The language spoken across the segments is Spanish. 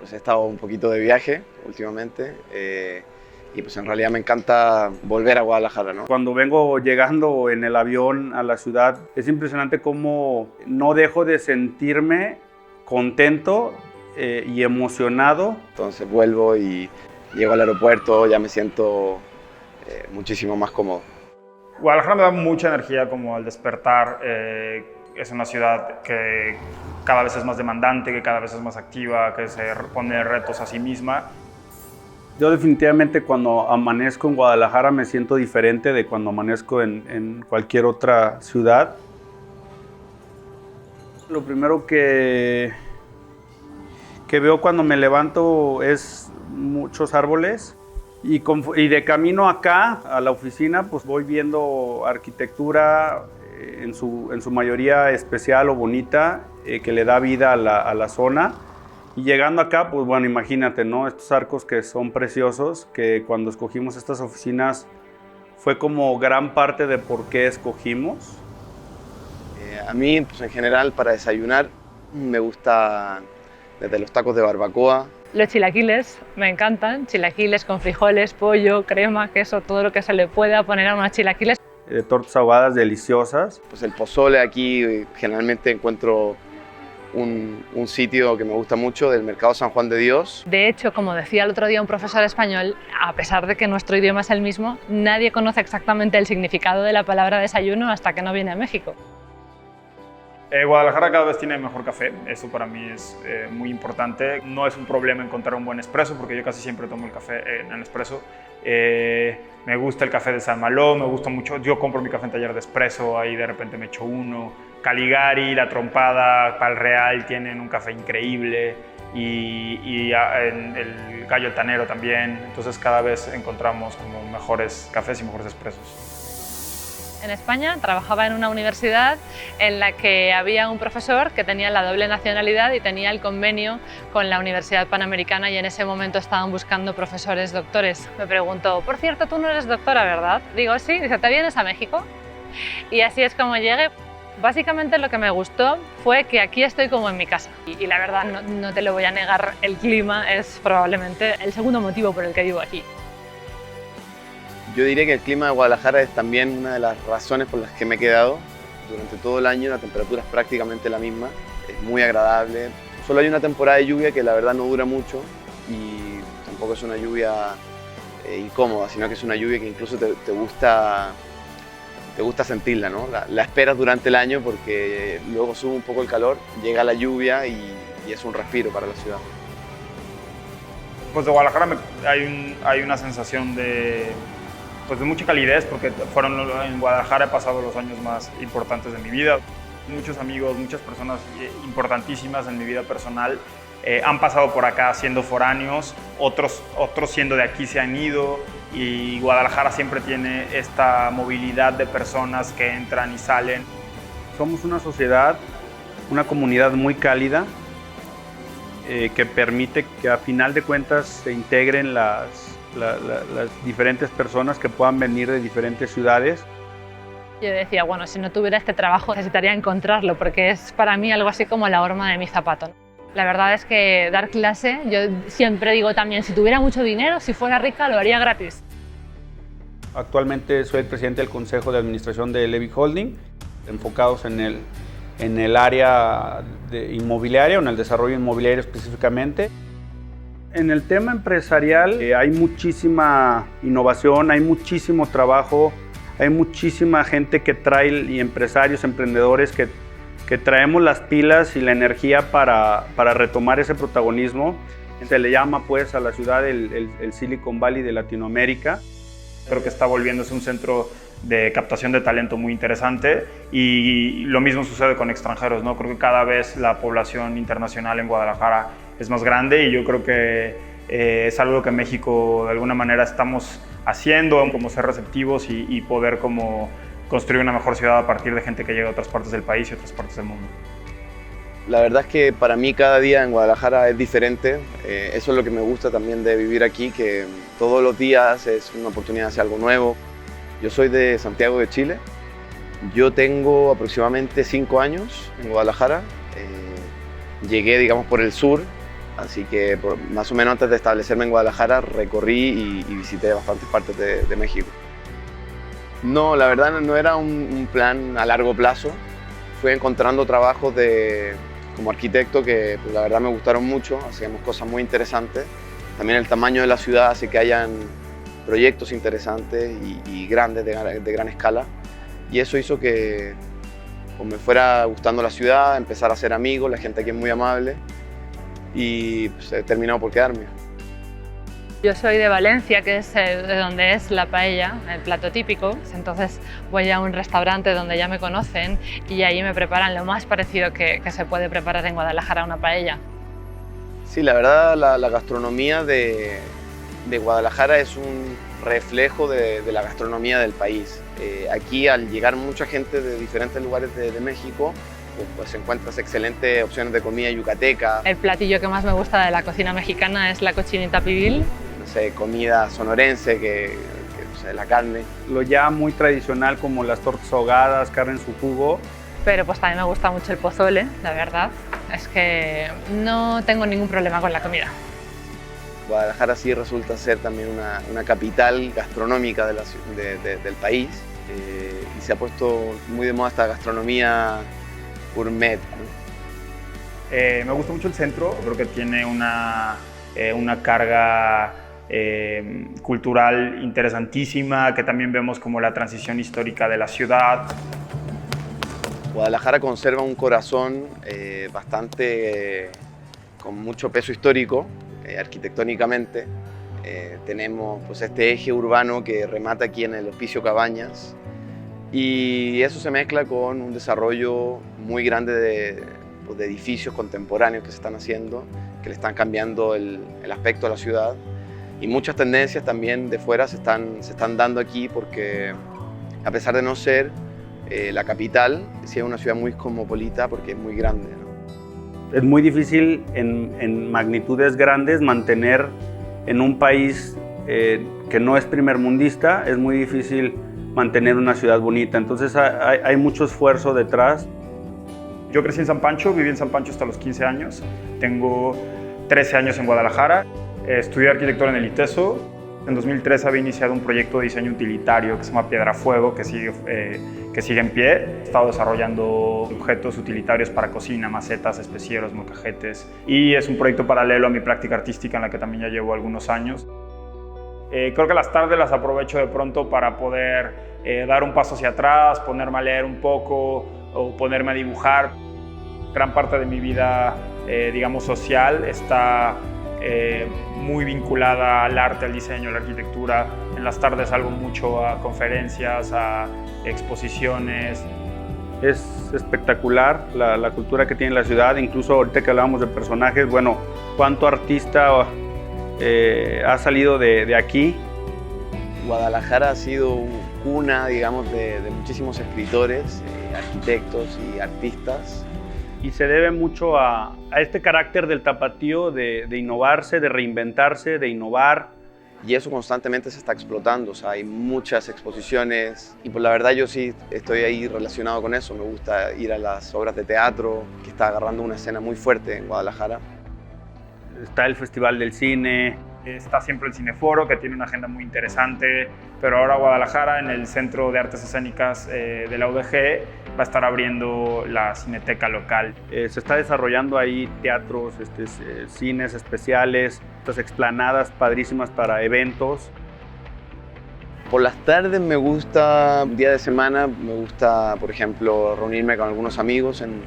Pues he estado un poquito de viaje últimamente y pues en realidad me encanta volver a Guadalajara, ¿no? Cuando vengo llegando en el avión a la ciudad, es impresionante cómo no dejo de sentirme contento y emocionado. Entonces vuelvo y llego al aeropuerto, ya me siento muchísimo más cómodo. Guadalajara me da mucha energía como al despertar. Es una ciudad que cada vez es más demandante, que cada vez es más activa, que se pone retos a sí misma. Yo definitivamente cuando amanezco en Guadalajara me siento diferente de cuando amanezco en cualquier otra ciudad. Lo primero que veo cuando me levanto es muchos árboles y de camino acá a la oficina pues voy viendo arquitectura en su mayoría especial o bonita que le da vida a la zona. Y llegando acá, pues bueno, imagínate, ¿no? Estos arcos que son preciosos, que cuando escogimos estas oficinas fue como gran parte de por qué escogimos. A mí, pues en general, para desayunar me gusta desde los tacos de barbacoa. Los chilaquiles me encantan, chilaquiles con frijoles, pollo, crema, queso, todo lo que se le pueda poner a unos chilaquiles. Tortas ahogadas deliciosas. Pues el pozole aquí generalmente encuentro un sitio que me gusta mucho, del Mercado San Juan de Dios. De hecho, como decía el otro día un profesor español, a pesar de que nuestro idioma es el mismo, nadie conoce exactamente el significado de la palabra desayuno hasta que no viene a México. Guadalajara cada vez tiene mejor café, eso para mí es muy importante. No es un problema encontrar un buen espresso, porque yo casi siempre tomo el café en el espresso. Me gusta el café de San Malo, me gusta mucho. Yo compro mi café en taller de espresso, ahí de repente me echo uno. Caligari, La Trompada, Pal Real tienen un café increíble y el Gallo Altanero también. Entonces cada vez encontramos como mejores cafés y mejores espressos. En España trabajaba en una universidad en la que había un profesor que tenía la doble nacionalidad y tenía el convenio con la Universidad Panamericana y en ese momento estaban buscando profesores doctores. Me preguntó, por cierto, tú no eres doctora, ¿verdad? Digo, sí. Dice, ¿te vienes a México? Y así es como llegué. Básicamente lo que me gustó fue que aquí estoy como en mi casa y la verdad no te lo voy a negar, el clima es probablemente el segundo motivo por el que vivo aquí. Yo diría que el clima de Guadalajara es también una de las razones por las que me he quedado. Durante todo el año la temperatura es prácticamente la misma, es muy agradable. Solo hay una temporada de lluvia que la verdad no dura mucho y tampoco es una lluvia incómoda, sino que es una lluvia que incluso te gusta sentirla, ¿no? La esperas durante el año porque luego sube un poco el calor, llega la lluvia y es un respiro para la ciudad. Pues de Guadalajara hay una sensación de mucha calidez, porque en Guadalajara he pasado los años más importantes de mi vida. Muchos amigos, muchas personas importantísimas en mi vida personal han pasado por acá siendo foráneos, otros siendo de aquí se han ido. Y Guadalajara siempre tiene esta movilidad de personas que entran y salen. Somos una sociedad, una comunidad muy cálida que permite que a final de cuentas se integren las diferentes personas que puedan venir de diferentes ciudades. Yo decía, bueno, si no tuviera este trabajo necesitaría encontrarlo porque es para mí algo así como la horma de mi zapato. La verdad es que dar clase, yo siempre digo también, si tuviera mucho dinero, si fuera rica, lo haría gratis. Actualmente soy el presidente del Consejo de Administración de Levy Holding, enfocados en el área inmobiliaria o en el desarrollo inmobiliario específicamente. En el tema empresarial hay muchísima innovación, hay muchísimo trabajo, hay muchísima gente que trae y empresarios, emprendedores que traemos las pilas y la energía para retomar ese protagonismo. Se le llama pues a la ciudad el Silicon Valley de Latinoamérica. Creo que está volviéndose un centro de captación de talento muy interesante y lo mismo sucede con extranjeros, ¿no? Creo que cada vez la población internacional en Guadalajara es más grande y yo creo que es algo que en México de alguna manera estamos haciendo, como ser receptivos y poder como construir una mejor ciudad a partir de gente que llega a otras partes del país y otras partes del mundo. La verdad es que para mí cada día en Guadalajara es diferente. Eso es lo que me gusta también de vivir aquí, que todos los días es una oportunidad de hacer algo nuevo. Yo soy de Santiago de Chile. Yo tengo aproximadamente 5 años en Guadalajara. Llegué, digamos, por el sur Así que más o menos antes de establecerme en Guadalajara recorrí y visité bastantes partes de México. No, la verdad no era un plan a largo plazo. Fui encontrando trabajos como arquitecto que pues, la verdad me gustaron mucho, hacíamos cosas muy interesantes. También el tamaño de la ciudad hace que hayan proyectos interesantes y grandes, de gran escala. Y eso hizo que pues, me fuera gustando la ciudad, empezar a hacer amigos, la gente aquí es muy amable y pues, he terminado por quedarme. Yo soy de Valencia, que es de donde es la paella, el plato típico. Entonces voy a un restaurante donde ya me conocen y ahí me preparan lo más parecido que se puede preparar en Guadalajara una paella. Sí, la verdad la gastronomía de Guadalajara es un reflejo de la gastronomía del país. Aquí al llegar mucha gente de diferentes lugares de México, pues encuentras excelentes opciones de comida yucateca. El platillo que más me gusta de la cocina mexicana es la cochinita pibil. No sé, comida sonorense, no sé, la carne. Lo ya muy tradicional como las tortas ahogadas, carne en su jugo. Pero pues también me gusta mucho el pozole, la verdad. Es que no tengo ningún problema con la comida. Guadalajara sí resulta ser también una capital gastronómica del país y se ha puesto muy de moda esta gastronomía gourmet, ¿no? Me gusta mucho el centro, creo que tiene una carga cultural interesantísima, que también vemos como la transición histórica de la ciudad. Guadalajara conserva un corazón bastante con mucho peso histórico, arquitectónicamente. Tenemos pues, este eje urbano que remata aquí en el Hospicio Cabañas y eso se mezcla con un desarrollo muy grande de edificios contemporáneos que se están haciendo, que le están cambiando el aspecto a la ciudad y muchas tendencias también de fuera se están dando aquí porque a pesar de no ser la capital, sí es una ciudad muy cosmopolita porque es muy grande, ¿no? Es muy difícil en magnitudes grandes mantener en un país que no es primermundista, es muy difícil mantener una ciudad bonita. Entonces hay mucho esfuerzo detrás. Yo crecí en San Pancho, viví en San Pancho hasta los 15 años. Tengo 13 años en Guadalajara. Estudié arquitectura en el ITESO. En 2003 había iniciado un proyecto de diseño utilitario que se llama Piedrafuego, que sigue en pie. He estado desarrollando objetos utilitarios para cocina, macetas, especieros, molcajetes. Y es un proyecto paralelo a mi práctica artística en la que también ya llevo algunos años. Creo que las tardes las aprovecho de pronto para poder dar un paso hacia atrás, ponerme a leer un poco o ponerme a dibujar. Gran parte de mi vida, digamos, social está muy vinculada al arte, al diseño, a la arquitectura. En las tardes salgo mucho a conferencias, a exposiciones. Es espectacular la cultura que tiene la ciudad, incluso ahorita que hablábamos de personajes, bueno, cuánto artista ha salido de aquí. Guadalajara ha sido cuna, digamos, de muchísimos escritores, arquitectos y artistas. Y se debe mucho a este carácter del tapatío de innovarse, de reinventarse, de innovar. Y eso constantemente se está explotando, o sea, hay muchas exposiciones y pues la verdad yo sí estoy ahí relacionado con eso. Me gusta ir a las obras de teatro, que está agarrando una escena muy fuerte en Guadalajara. Está el Festival del Cine. Está siempre el Cineforo, que tiene una agenda muy interesante, pero ahora Guadalajara, en el Centro de Artes Escénicas de la UDG, va a estar abriendo la cineteca local. Se está desarrollando ahí teatros, cines especiales, estas explanadas padrísimas para eventos. Por las tardes me gusta, un día de semana, me gusta, por ejemplo, reunirme con algunos amigos en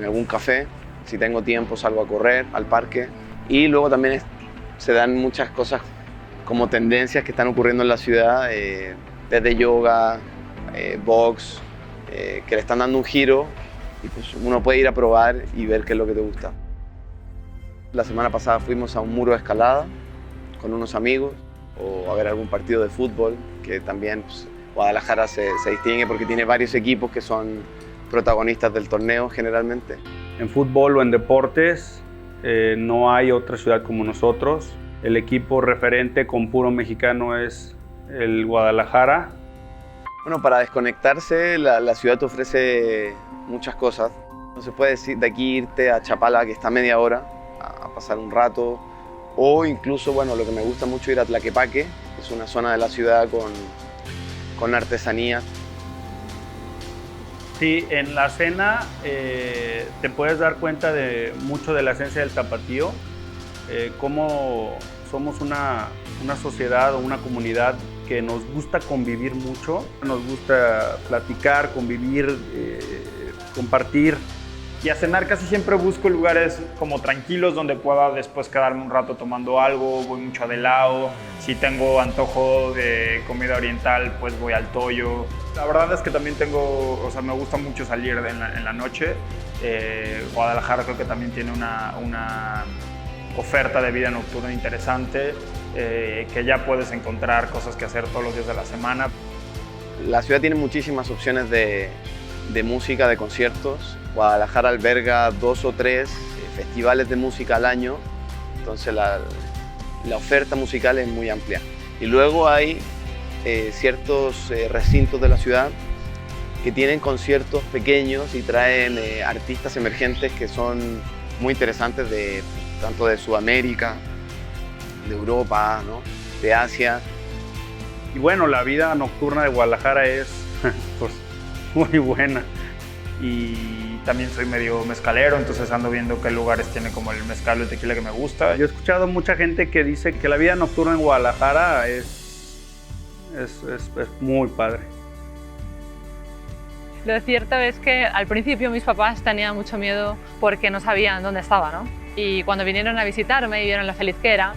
algún café. Si tengo tiempo salgo a correr al parque y luego también se dan muchas cosas como tendencias que están ocurriendo en la ciudad, desde yoga, box, que le están dando un giro y pues uno puede ir a probar y ver qué es lo que te gusta. La semana pasada fuimos a un muro de escalada con unos amigos o a ver algún partido de fútbol, que también pues, Guadalajara se distingue porque tiene varios equipos que son protagonistas del torneo generalmente. En fútbol o en deportes no hay otra ciudad como nosotros. El equipo referente con puro mexicano es el Guadalajara. Bueno, para desconectarse la ciudad te ofrece muchas cosas. No se puede decir de aquí irte a Chapala, que está a media hora, a pasar un rato, o incluso, bueno, lo que me gusta mucho ir a Tlaquepaque, que es una zona de la ciudad con artesanía. Sí, en la cena te puedes dar cuenta de mucho de la esencia del tapatío, cómo somos una sociedad o una comunidad que nos gusta convivir mucho, nos gusta platicar, convivir, compartir. Y a cenar casi siempre busco lugares como tranquilos donde pueda después quedarme un rato tomando algo, voy mucho a De Lao. Si tengo antojo de comida oriental, pues voy al Toyo. La verdad es que también me gusta mucho salir en la noche. Guadalajara creo que también tiene una oferta de vida nocturna interesante, que ya puedes encontrar cosas que hacer todos los días de la semana. La ciudad tiene muchísimas opciones de música, de conciertos. Guadalajara alberga 2 o 3 festivales de música al año, entonces la oferta musical es muy amplia. Y luego hay ciertos recintos de la ciudad que tienen conciertos pequeños y traen artistas emergentes que son muy interesantes, tanto de Sudamérica, de Europa, ¿no?, de Asia. Y bueno, la vida nocturna de Guadalajara es pues, muy buena. Y también soy medio mezcalero, entonces ando viendo qué lugares tiene como el mezcal o el tequila que me gusta. Yo he escuchado mucha gente que dice que la vida nocturna en Guadalajara es muy padre. Lo cierto es que al principio mis papás tenían mucho miedo porque no sabían dónde estaba, ¿no? Y cuando vinieron a visitarme y vieron lo feliz que era,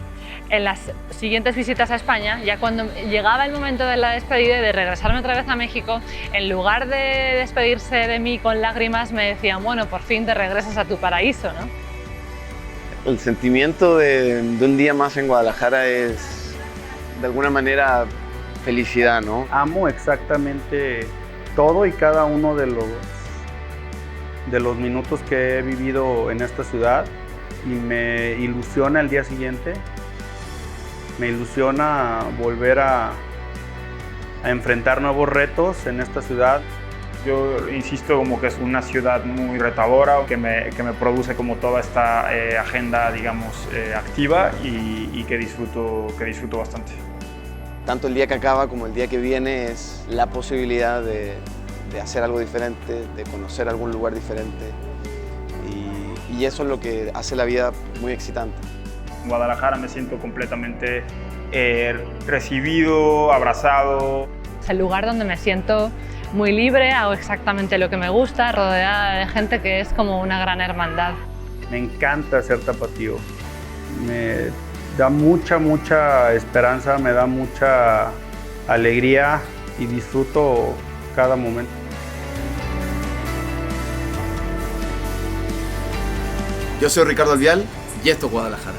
en las siguientes visitas a España, ya cuando llegaba el momento de la despedida y de regresarme otra vez a México, en lugar de despedirse de mí con lágrimas, me decían, bueno, por fin te regresas a tu paraíso, ¿no? El sentimiento de un día más en Guadalajara es, de alguna manera, felicidad, ¿no? Amo exactamente todo y cada uno de los minutos que he vivido en esta ciudad, y me ilusiona el día siguiente. Me ilusiona volver a enfrentar nuevos retos en esta ciudad. Yo insisto como que es una ciudad muy retadora, que me produce como toda esta agenda, digamos, activa y que disfruto bastante. Tanto el día que acaba como el día que viene es la posibilidad de hacer algo diferente, de conocer algún lugar diferente, y eso es lo que hace la vida muy excitante. En Guadalajara me siento completamente recibido, abrazado. Es el lugar donde me siento muy libre, hago exactamente lo que me gusta, rodeada de gente que es como una gran hermandad. Me encanta ser tapatío. Me da mucha esperanza, me da mucha alegría y disfruto cada momento. Yo soy Ricardo Alvial y esto es Guadalajara.